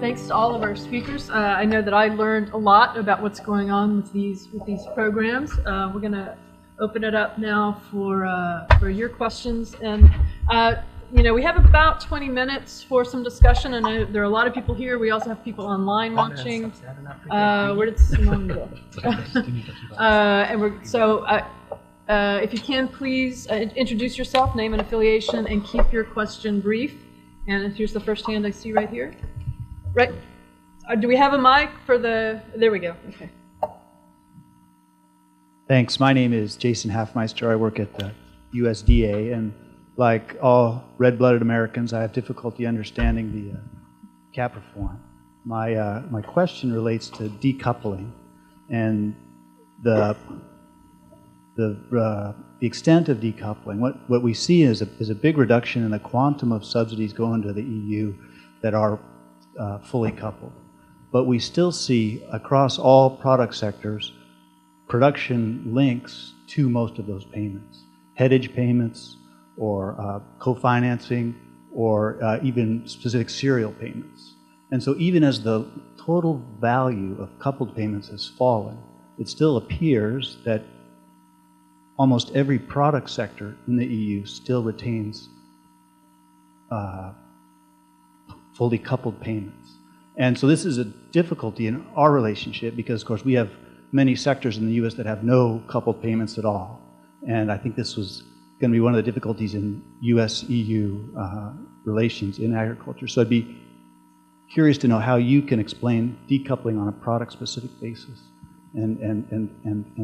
thanks to all of our speakers. I know that I learned a lot about what's going on with these programs. We're going to open it up now for your questions. And we have about 20 minutes for some discussion. I know there are a lot of people here. We also have people online watching. Where did Simone go? If you can, please introduce yourself, name and affiliation, and keep your question brief. And here's the first hand I see right here. Right. Do we have a mic for the... There we go. Okay. Thanks. My name is Jason Hafmeister. I work at the USDA, and like all red-blooded Americans, I have difficulty understanding the cap reform. My question relates to decoupling and the extent of decoupling. What we see is a big reduction in the quantum of subsidies going to the EU that are fully coupled. But we still see across all product sectors production links to most of those payments. Headage payments or co-financing or even specific serial payments. And so even as the total value of coupled payments has fallen, it still appears that almost every product sector in the EU still retains fully coupled payments. And so this is a difficulty in our relationship because, of course, we have many sectors in the U.S. that have no coupled payments at all. And I think this was going to be one of the difficulties in U.S.-EU relations in agriculture. So I'd be curious to know how you can explain decoupling on a product-specific basis and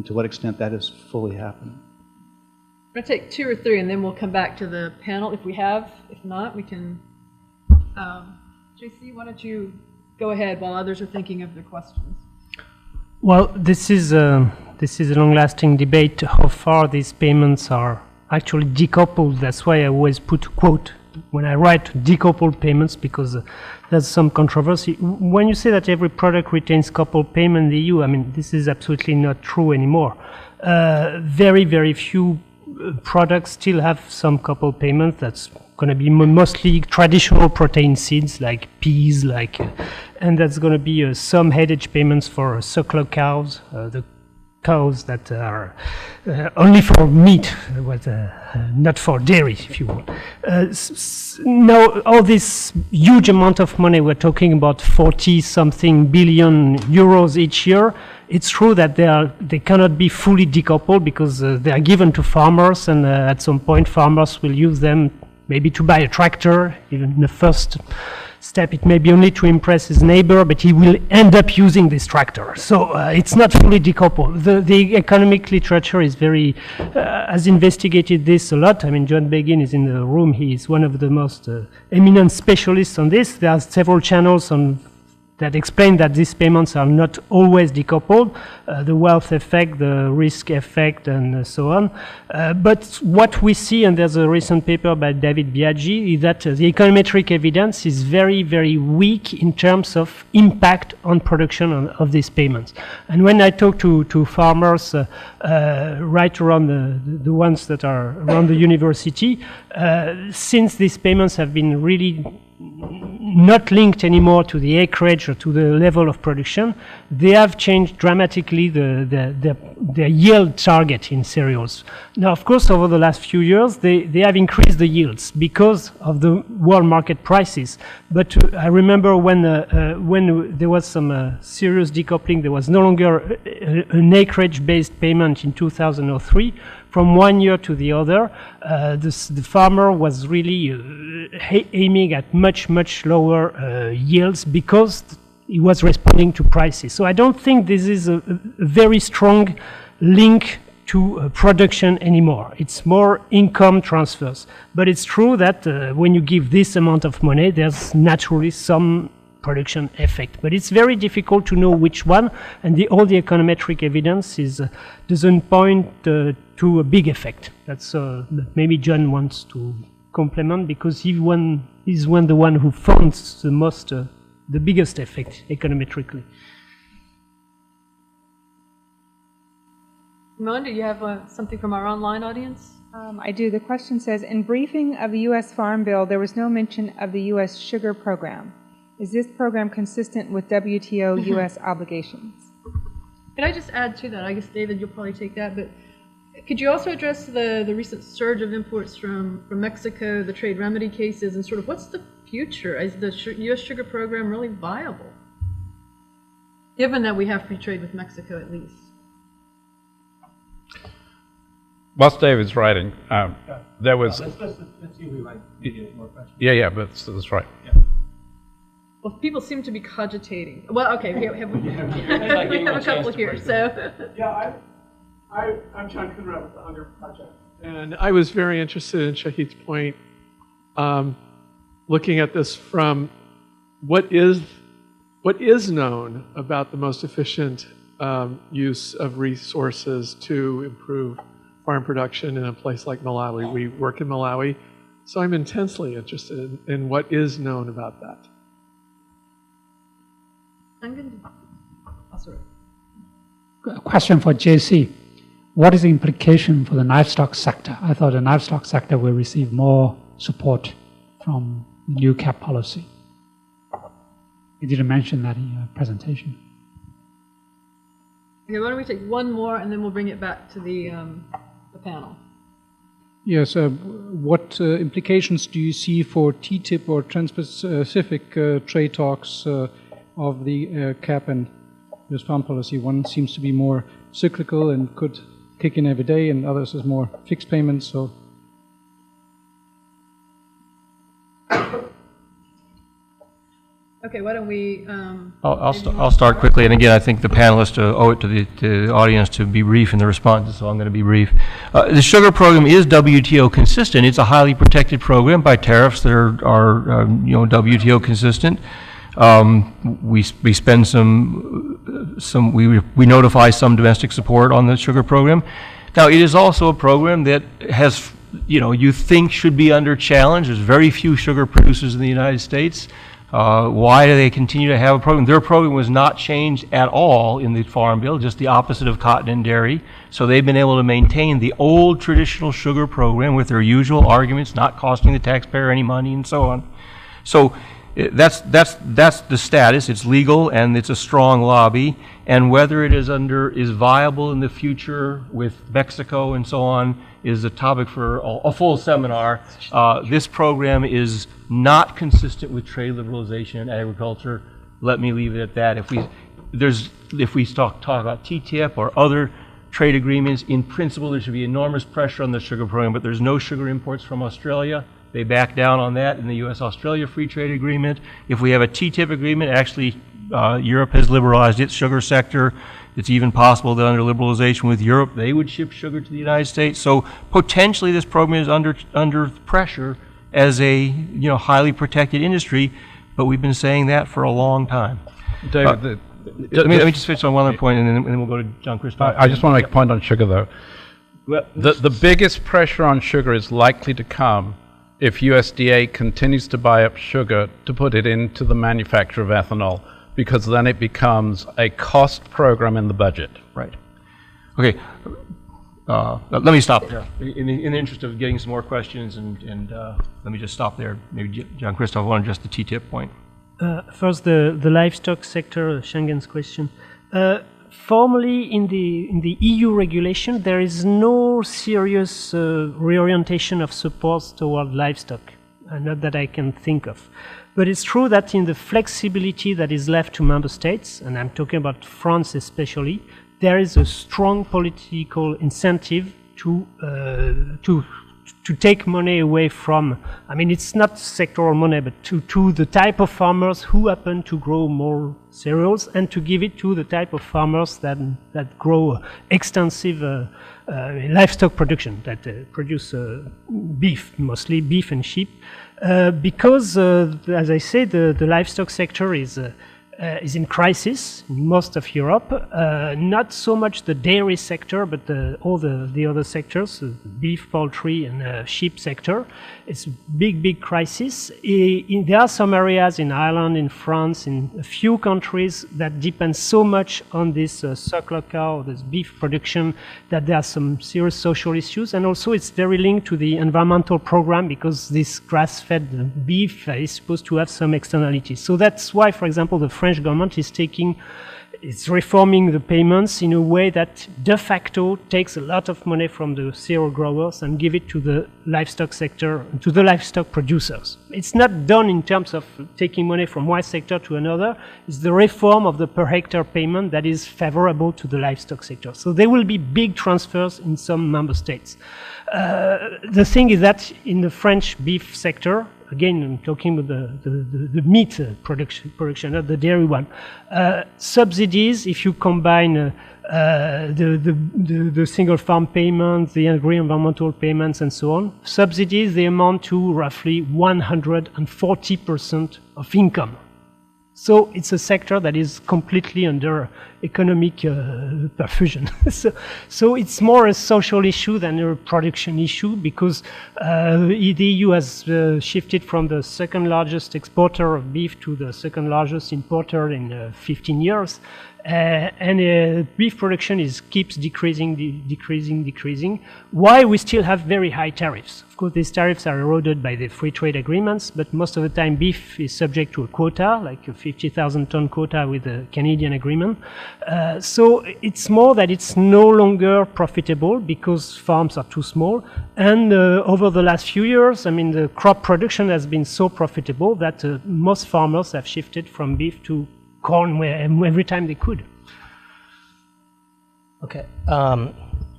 to what extent that is fully happening. I'm going to take 2 or 3 and then we'll come back to the panel if we have. If not, we can... JC, why don't you go ahead while others are thinking of their questions? Well, this is a long-lasting debate how far these payments are actually decoupled. That's why I always put a quote when I write decoupled payments, because there's some controversy. When you say that every product retains coupled payment in the EU, I mean, this is absolutely not true anymore. Very, very few products still have some coupled payments. That's going to be mostly traditional protein seeds like peas, and that's going to be some headage payments for suckler cows, the cows that are only for meat, not for dairy, if you will. Now, all this huge amount of money, we're talking about 40-something billion euros each year. It's true that they cannot be fully decoupled because they are given to farmers, and at some point farmers will use them maybe to buy a tractor. Even in the first step, it may be only to impress his neighbor, but he will end up using this tractor. So it's not fully decoupled. The economic literature is has investigated this a lot. I mean, John Begin is in the room. He is one of the most eminent specialists on this. There are several channels that explain that these payments are not always decoupled, the wealth effect, the risk effect, and so on. But what we see, and there's a recent paper by David Biaggi, is that the econometric evidence is very, very weak in terms of impact on production of these payments. And when I talk to farmers right around the ones that are around the university, since these payments have been really not linked anymore to the acreage or to the level of production, they have changed dramatically the yield target in cereals. Now, of course, over the last few years, they have increased the yields because of the world market prices. But I remember when there was some serious decoupling, there was no longer an acreage-based payment in 2003. From one year to the other, the farmer was really aiming at much, much lower yields because he was responding to prices. So I don't think this is a very strong link to production anymore. It's more income transfers. But it's true that when you give this amount of money, there's naturally some production effect. But it's very difficult to know which one, and all the econometric evidence doesn't point to a big effect. That's maybe John wants to complement, because he's the one who finds the biggest effect econometrically. Simone, do you have something from our online audience? I do. The question says, in briefing of the U.S. Farm Bill, there was no mention of the U.S. sugar program. Is this program consistent with WTO U.S. obligations? Can I just add to that? I guess, David, you'll probably take that, but could you also address the recent surge of imports from Mexico, the trade remedy cases, and sort of what's the future? Is the U.S. sugar program really viable, given that we have free trade with Mexico at least? Whilst David's writing, there was... Let's see if we might get more questions. Yeah, but that's right. Yeah. Well, people seem to be cogitating. Well, okay, we have a couple here, so... Yeah, I'm John Kunrad with the Hunger Project. And I was very interested in Shahid's point, looking at this from what is known about the most efficient use of resources to improve farm production in a place like Malawi. We work in Malawi, so I'm intensely interested in what is known about that. A question for JC. What is the implication for the livestock sector? I thought the livestock sector will receive more support from the new CAP policy. You didn't mention that in your presentation. Okay, why don't we take one more and then we'll bring it back to the panel. Yes, what implications do you see for TTIP or Trans-Pacific trade talks of the CAP and US farm policy? One seems to be more cyclical and could kick in every day, and others is more fixed payments. So, okay, why don't we? I'll start quickly, and again, I think the panelists owe it to the audience to be brief in the responses, so I'm going to be brief. The sugar program is WTO consistent. It's a highly protected program by tariffs that are WTO consistent. We spend we notify some domestic support on the sugar program. Now, it is also a program that has, you think should be under challenge. There's very few sugar producers in the United States. Why do they continue to have a program? Their program was not changed at all in the Farm Bill, just the opposite of cotton and dairy. So they've been able to maintain the old traditional sugar program with their usual arguments, not costing the taxpayer any money and so on. So that's the status. It's legal and it's a strong lobby. And whether it is viable in the future with Mexico and so on is a topic for a full seminar. This program is not consistent with trade liberalization in agriculture. Let me leave it at that. If we talk about TTIP or other trade agreements, in principle there should be enormous pressure on the sugar program, but there's no sugar imports from Australia. They back down on that in the U.S.-Australia Free Trade Agreement. If we have a TTIP agreement, actually Europe has liberalized its sugar sector. It's even possible that under liberalization with Europe, they would ship sugar to the United States. So potentially this program is under pressure as a highly protected industry, but we've been saying that for a long time. David, let me just finish on one other point, and then we'll go to John Christoph. I just want to make a point on sugar, though. The biggest pressure on sugar is likely to come if USDA continues to buy up sugar to put it into the manufacture of ethanol, because then it becomes a cost program in the budget. Right. Okay. Let me stop there. In the interest of getting some more questions, and let me just stop there. Maybe John Christoph will address the TTIP point. First, the livestock sector, Schengen's question. Formally, in the EU regulation, there is no serious reorientation of supports toward livestock, not that I can think of. But it's true that in the flexibility that is left to member states, and I'm talking about France especially, there is a strong political incentive to take money away from, it's not sectoral money, but to the type of farmers who happen to grow more cereals, and to give it to the type of farmers that grow extensive livestock production, that produce beef, mostly beef and sheep. Because, as I said, the livestock sector is is in crisis in most of Europe. Not so much the dairy sector, but all the other sectors, beef, poultry, and sheep sector. It's a big crisis. There are some areas in Ireland, in France, in a few countries that depend so much on this circular cow, this beef production, that there are some serious social issues. And also it's very linked to the environmental program, because this grass-fed beef is supposed to have some externalities. So that's why, for example, the French government is reforming the payments in a way that de facto takes a lot of money from the cereal growers and give it to the livestock sector, to the livestock producers. It's not done in terms of taking money from one sector to another. It's the reform of the per hectare payment that is favorable to the livestock sector. So there will be big transfers in some member states. The thing is that in the French beef sector, again, I'm talking about the meat production, not the dairy one. Subsidies, if you combine the single farm payment, the agri-environmental payments, and so on, subsidies, they amount to roughly 140% of income. So it's a sector that is completely under economic perfusion. So it's more a social issue than a production issue, because the EU has shifted from the second largest exporter of beef to the second largest importer in 15 years. And beef production keeps decreasing. Why we still have very high tariffs? Of course, these tariffs are eroded by the free trade agreements, but most of the time beef is subject to a quota, like a 50,000 ton quota with the Canadian agreement. So it's more that it's no longer profitable because farms are too small. And over the last few years, I mean, the crop production has been so profitable that most farmers have shifted from beef to corn every time they could. Okay.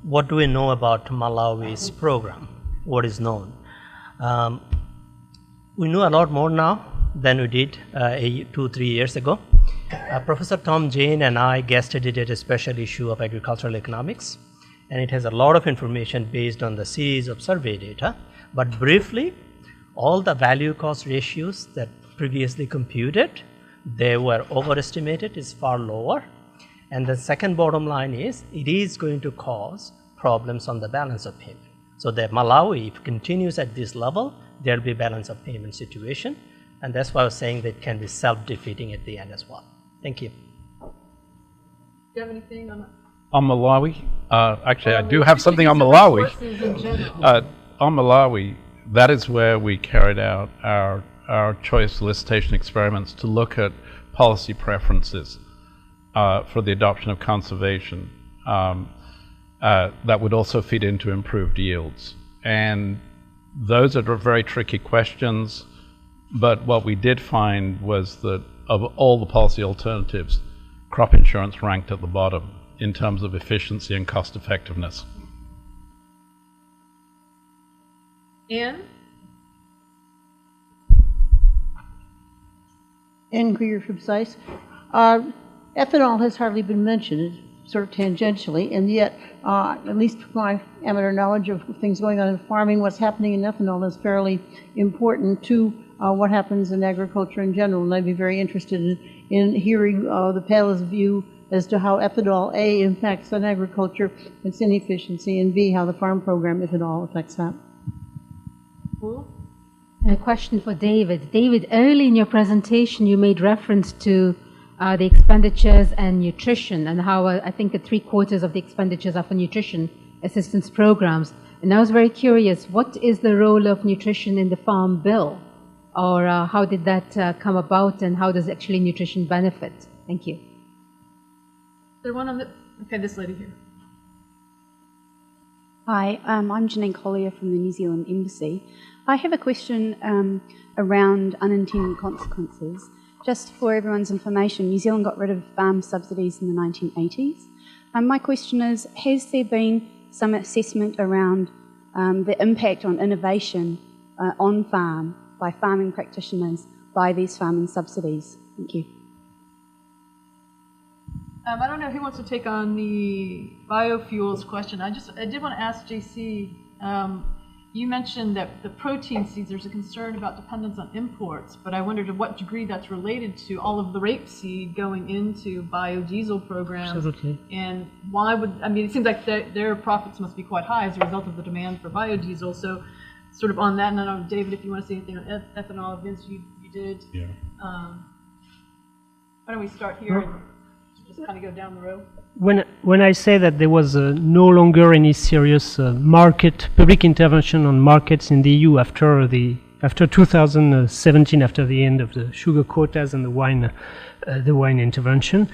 What do we know about Malawi's program? What is known? We know a lot more now than we did 2-3 years ago. Professor Tom Jane and I guest-edited a special issue of agricultural economics, and it has a lot of information based on the series of survey data. But briefly, all the value cost ratios that previously computed, they were overestimated, is far lower. And the second bottom line is, it is going to cause problems on the balance of payment. So that Malawi, if it continues at this level, there will be balance of payment situation. And that's why I was saying that it can be self-defeating at the end as well. Thank you. Do you have anything on that? On Malawi? Actually, I do have something on Malawi. On Malawi, that is where we carried out our choice solicitation experiments to look at policy preferences for the adoption of conservation that would also feed into improved yields. And those are very tricky questions, but what we did find was that of all the policy alternatives, crop insurance ranked at the bottom in terms of efficiency and cost effectiveness. Anne? Anne Krieger from SICE. Ethanol has hardly been mentioned, sort of tangentially, and yet, at least from my amateur knowledge of things going on in farming, what's happening in ethanol is fairly important to what happens in agriculture in general. And I'd be very interested in hearing the panel's view as to how ethanol, A, impacts on agriculture, its inefficiency, and B, how the farm program, if at all, affects that. Cool. A question for David. David, early in your presentation, you made reference to the expenditures and nutrition, and how I think 3/4 of the expenditures are for nutrition assistance programs. And I was very curious, what is the role of nutrition in the Farm Bill? Or how did that come about, and how does actually nutrition benefit? Thank you. Is there one on the... Okay, this lady here. Hi, I'm Janine Collier from the New Zealand Embassy. I have a question around unintended consequences. Just for everyone's information, New Zealand got rid of farm subsidies in the 1980s. My question is, has there been some assessment around the impact on innovation on farm by farming practitioners by these farming subsidies? Thank you. I don't know who wants to take on the biofuels question. I did want to ask JC, you mentioned that the protein seeds, there's a concern about dependence on imports, but I wondered to what degree that's related to all of the rapeseed going into biodiesel programs. Absolutely. And why would, I mean, it seems like their profits must be quite high as a result of the demand for biodiesel. So sort of on that, and I don't know, David, if you want to say anything on ethanol, Vince, you did. Yeah. Why don't we start here and just kind of go down the road? When I say that there was no longer any serious public intervention on markets in the EU after 2017, after the end of the sugar quotas and the wine intervention,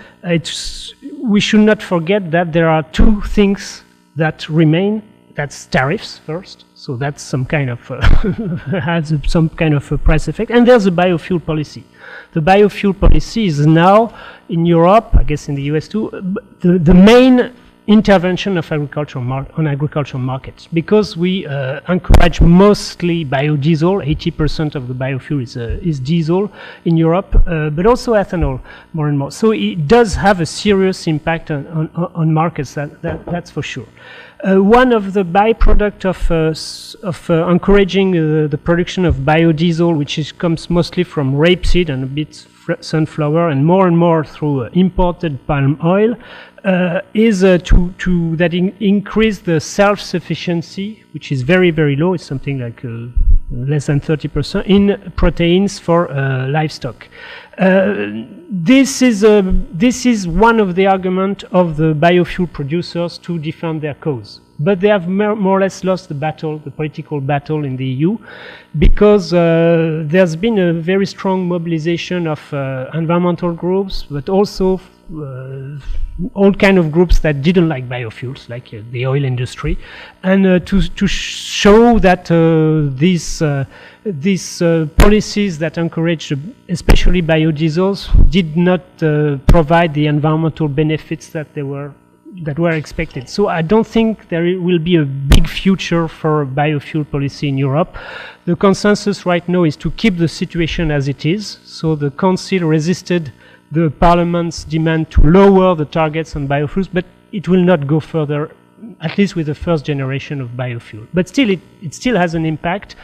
we should not forget that there are two things that remain. That's tariffs first, so that's some kind of has some kind of a price effect, and there's a biofuel policy. The biofuel policy is now in Europe, I guess in the US too, the main intervention of agricultural on agricultural markets, because we encourage mostly biodiesel. 80% of the biofuel is diesel in Europe, but also ethanol more and more. So it does have a serious impact on markets. That's for sure. One of the byproduct of encouraging the production of biodiesel, which comes mostly from rapeseed and a bit sunflower, and more through imported palm oil, is to increase the self-sufficiency, which is very, very low. It's something like less than 30% in proteins for livestock. This is one of the arguments of the biofuel producers to defend their cause. But they have more or less lost the political battle in the EU, because there's been a very strong mobilization of environmental groups, but also all kind of groups that didn't like biofuels, like the oil industry, and to show that these policies that encourage especially biodiesels did not provide the environmental benefits that were expected. So I don't think there will be a big future for biofuel policy in Europe. The consensus right now is to keep the situation as it is. So the Council resisted the Parliament's demand to lower the targets on biofuels, but it will not go further, at least with the first generation of biofuel. But still, it still has an impact,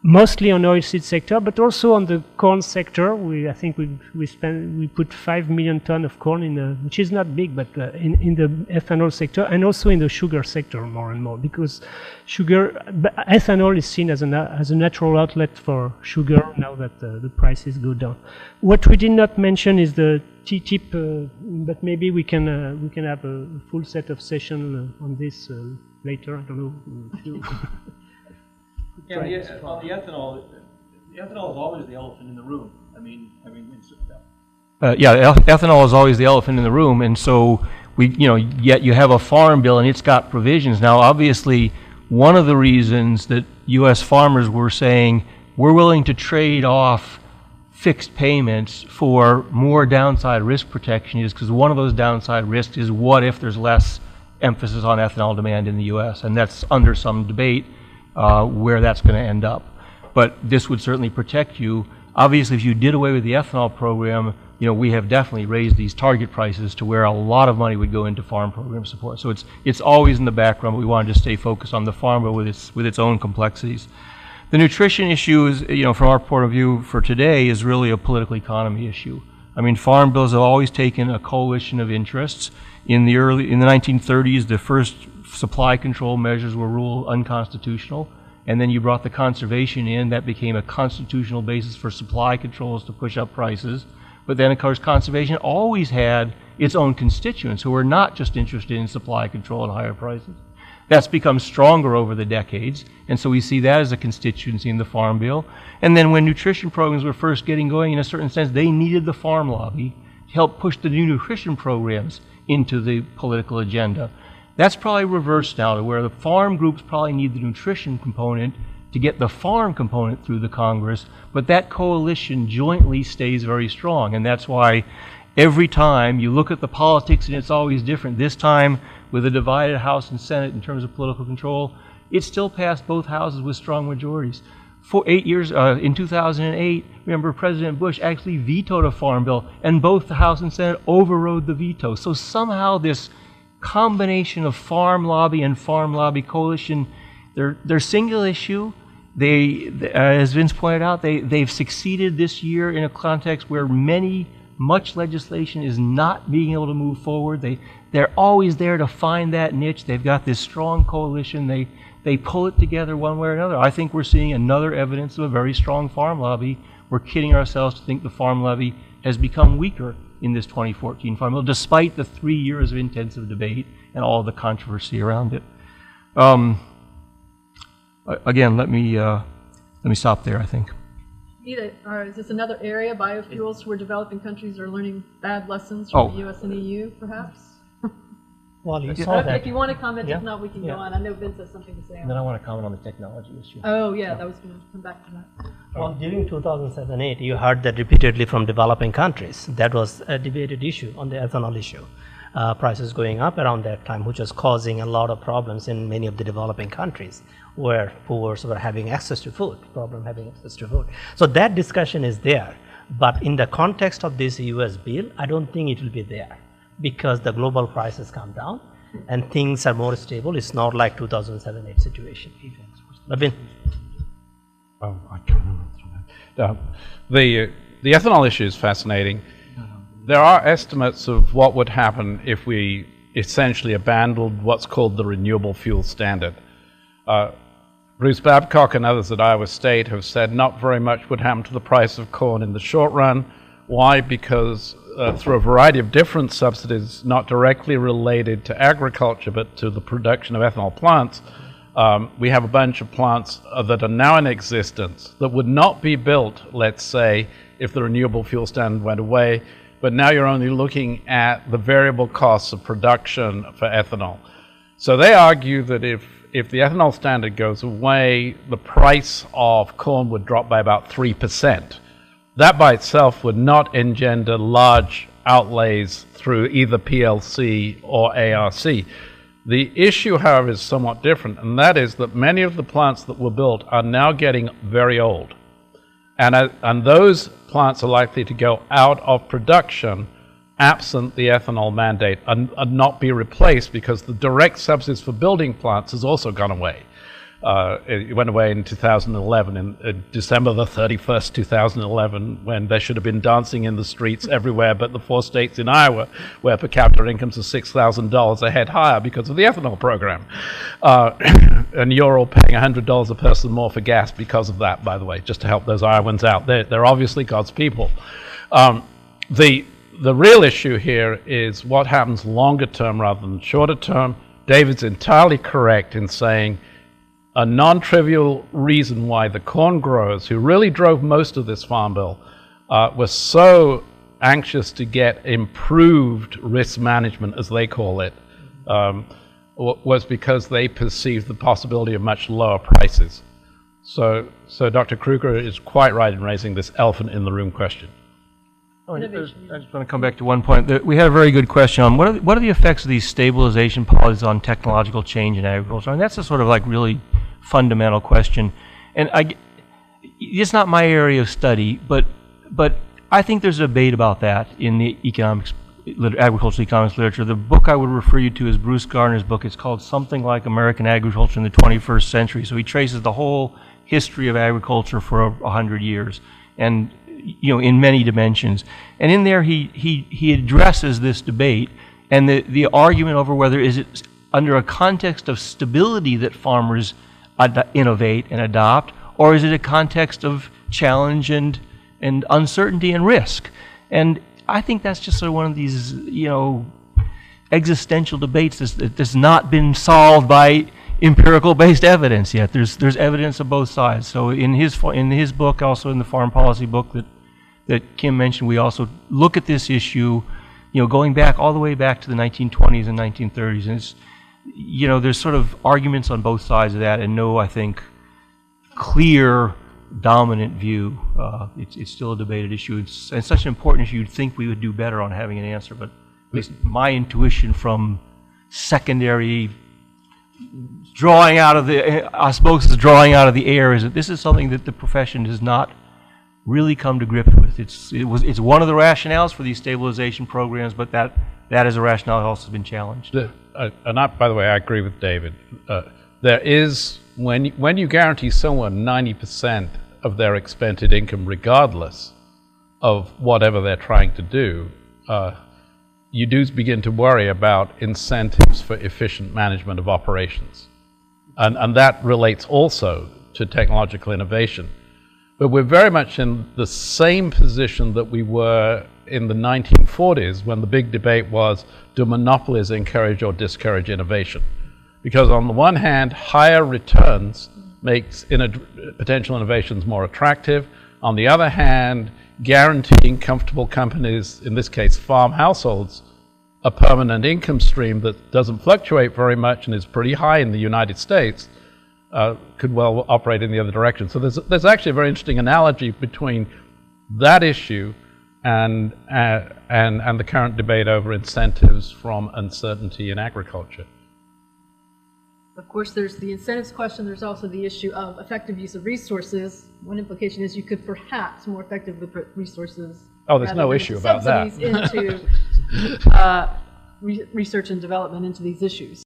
mostly on the oilseed sector, but also on the corn sector. I think we put 5 million tons of corn which is not big, but in the ethanol sector, and also in the sugar sector more and more, because ethanol is seen as a natural outlet for sugar now that the prices go down. What we did not mention is the TTIP, but maybe we can have a full set of session on this later. I don't know if you. Yeah, on the ethanol is always the elephant in the room. Ethanol is always the elephant in the room, and so yet you have a farm bill and it's got provisions. Now, obviously, one of the reasons that U.S. farmers were saying we're willing to trade off fixed payments for more downside risk protection is because one of those downside risks is what if there's less emphasis on ethanol demand in the U.S., and that's under some debate. Where that's going to end up. But this would certainly protect you. Obviously, if you did away with the ethanol program, we have definitely raised these target prices to where a lot of money would go into farm program support. So it's always in the background, but we wanted to stay focused on the farm bill with its own complexities. The nutrition issue is, from our point of view for today, is really a political economy issue. Farm bills have always taken a coalition of interests. In the 1930s, the first supply control measures were ruled unconstitutional, and then you brought the conservation in. That became a constitutional basis for supply controls to push up prices. But then, of course, conservation always had its own constituents who were not just interested in supply control and higher prices. That's become stronger over the decades, and so we see that as a constituency in the Farm Bill. And then when nutrition programs were first getting going, in a certain sense, they needed the farm lobby to help push the new nutrition programs into the political agenda. That's probably reversed now, to where the farm groups probably need the nutrition component to get the farm component through the Congress, but that coalition jointly stays very strong, and that's why every time you look at the politics, and it's always different. This time, with a divided House and Senate in terms of political control, it still passed both houses with strong majorities. For 8 years, in 2008, remember President Bush actually vetoed a farm bill, and both the House and Senate overrode the veto. So somehow this combination of farm lobby and farm lobby coalition They're single issue. As Vince pointed out, they've succeeded this year in a context where much legislation is not being able to move forward. They're always there to find that niche. They've got this strong coalition. They pull it together one way or another. I think we're seeing another evidence of a very strong farm lobby. We're kidding ourselves to think the farm levy has become weaker in this 2014 Farm Bill, despite the 3 years of intensive debate and all the controversy around it. Again, let me stop there, I think. Is this another area, biofuels, where developing countries are learning bad lessons from the U.S. and EU, perhaps? Well, you saw that. If you want to comment, if not, we can go on. I know Vince has something to say. And then I want to comment on the technology issue. Oh, yeah, that was going to come back to that. Well, during 2007-8, you heard that repeatedly from developing countries. That was a debated issue on the ethanol issue. Prices going up around that time, which was causing a lot of problems in many of the developing countries where poor were having access to food, having access to food. So that discussion is there. But in the context of this US bill, I don't think it will be there because the global prices come down and things are more stable. It's not like 2007-8 situation. Navin? Oh, I can't remember. The ethanol issue is fascinating. There are estimates of what would happen if we essentially abandoned what's called the renewable fuel standard. Bruce Babcock and others at Iowa State have said not very much would happen to the price of corn in the short run. Why? Because through a variety of different subsidies, not directly related to agriculture, but to the production of ethanol plants, we have a bunch of plants that are now in existence that would not be built, let's say, if the renewable fuel standard went away. But now you're only looking at the variable costs of production for ethanol. So they argue that if the ethanol standard goes away, the price of corn would drop by about 3%. That by itself would not engender large outlays through either PLC or ARC. The issue, however, is somewhat different, and that is that many of the plants that were built are now getting very old. And those plants are likely to go out of production absent the ethanol mandate and not be replaced because the direct subsidies for building plants has also gone away. It went away in 2011, in December the 31st, 2011, when they should have been dancing in the streets everywhere but the 4 states in Iowa where per capita incomes are $6,000 a head higher because of the ethanol program. And you're all paying $100 a person more for gas because of that, by the way, just to help those Iowans out. They're obviously God's people. The real issue here is what happens longer term rather than shorter term. David's entirely correct in saying a non-trivial reason why the corn growers, who really drove most of this farm bill, were so anxious to get improved risk management, as they call it, was because they perceived the possibility of much lower prices. So Dr. Kruger is quite right in raising this elephant in the room question. I just want to come back to one point. We had a very good question on what are the effects of these stabilization policies on technological change in agriculture? And that's a sort of like really fundamental question. And it's not my area of study, but I think there's a debate about that in the agricultural economics literature. The book I would refer you to is Bruce Garner's book. It's called Something Like American Agriculture in the 21st Century. So he traces the whole history of agriculture for 100 years. And in many dimensions. And in there he addresses this debate and the argument over whether is it under a context of stability that farmers innovate and adopt, or is it a context of challenge and uncertainty and risk. And I think that's just sort of one of these existential debates that's not been solved by empirical based evidence yet. There's evidence of both sides. So in his book, also in the foreign policy book that Kim mentioned, we also look at this issue, going back all the way back to the 1920s and 1930s. And it's, there's sort of arguments on both sides of that, and no, I think, clear dominant view. It's still a debated issue. It's such an important issue. You'd think we would do better on having an answer, but at least my intuition from secondary drawing out of the osmosis, drawing out of the air, is that this is something that the profession has not really come to grips with. It's one of the rationales for these stabilization programs, but that is a rationale that also has been challenged. And by the way, I agree with David. there is, when you guarantee someone 90% of their expended income regardless of whatever they're trying to do, you do begin to worry about incentives for efficient management of operations. And that relates also to technological innovation. But we're very much in the same position that we were in the 1940s when the big debate was, do monopolies encourage or discourage innovation? Because on the one hand, higher returns makes potential innovations more attractive. On the other hand, guaranteeing comfortable companies, in this case farm households, a permanent income stream that doesn't fluctuate very much and is pretty high in the United States, could well operate in the other direction. So there's actually a very interesting analogy between that issue and the current debate over incentives from uncertainty in agriculture. Of course, there's the incentives question. There's also the issue of effective use of reseurces. One implication is you could perhaps more effectively put resources. Oh, there's no issue about that. Into research and development into these issues.